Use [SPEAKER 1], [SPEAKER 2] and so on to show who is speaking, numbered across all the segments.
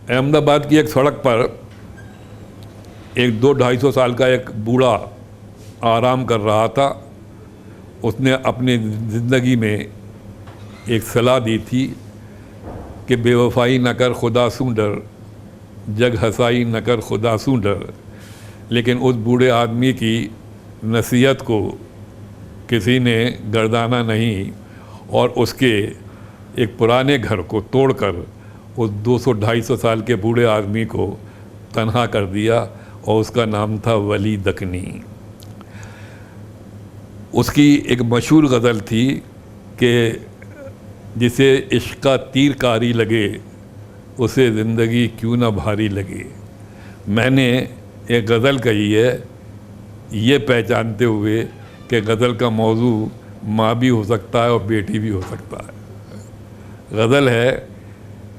[SPEAKER 1] अहमदाबाद की एक सड़क पर एक 200-250 साल का एक बूढ़ा आराम कर रहा था। उसने अपनी ज़िंदगी में एक सलाह दी थी कि बेवफाई न कर खुदा सूं डर, जग हसाई न कर खुदा सूं डर। लेकिन उस बूढ़े आदमी की नसीहत को किसी ने गर्दाना नहीं और उसके एक पुराने घर को तोड़कर उस 200-250 साल के बूढ़े आदमी को तन्हा कर दिया और उसका नाम था वली दकनी। उसकी एक मशहूर गज़ल थी कि जिसे इश्क़ का तीर कारी लगे उसे ज़िंदगी क्यों ना भारी लगे। मैंने एक गज़ल कही है ये पहचानते हुए कि गज़ल का मौजू माँ भी हो सकता है और बेटी भी हो सकता है। गज़ल है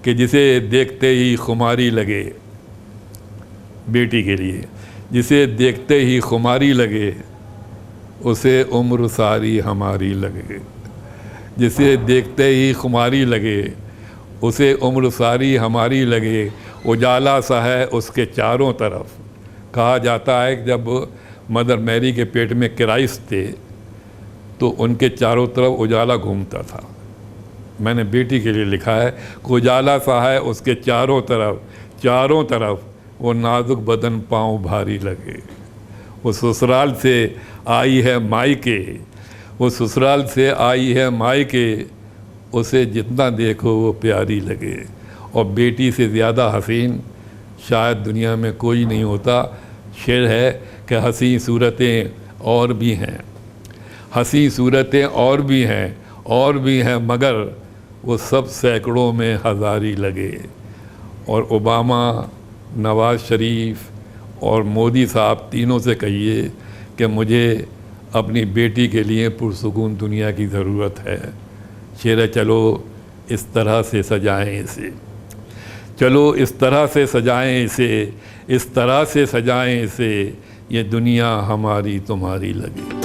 [SPEAKER 1] कि जिसे देखते ही खुमारी लगे, बेटी के लिए, जिसे देखते ही खुमारी लगे उसे उम्र सारी हमारी लगे। जिसे देखते ही खुमारी लगे उसे उम्र सारी हमारी लगे। उजाला सा है उसके चारों तरफ। कहा जाता है कि जब मदर मैरी के पेट में क्राइस्ट थे तो उनके चारों तरफ उजाला घूमता था। मैंने बेटी के लिए लिखा है कि उजाला सा है उसके चारों तरफ वो नाजुक बदन पाँव भारी लगे। वो ससुराल से आई है मायके, वो ससुराल से आई है मायके, उसे जितना देखो वो प्यारी लगे। और बेटी से ज़्यादा हसीन शायद दुनिया में कोई नहीं होता। शेर है कि हसीन सूरतें और भी हैं, हसीन सूरतें और भी हैं मगर वो सब सैकड़ों में हज़ारी लगे। और ओबामा, नवाज़ शरीफ और मोदी साहब तीनों से कहिए कि मुझे अपनी बेटी के लिए पुरसुकून दुनिया की ज़रूरत है। शेर चलो इस तरह से सजाएं इसे, चलो इस तरह से सजाएं इसे, इस तरह से सजाएं इसे, ये दुनिया हमारी तुम्हारी लगे।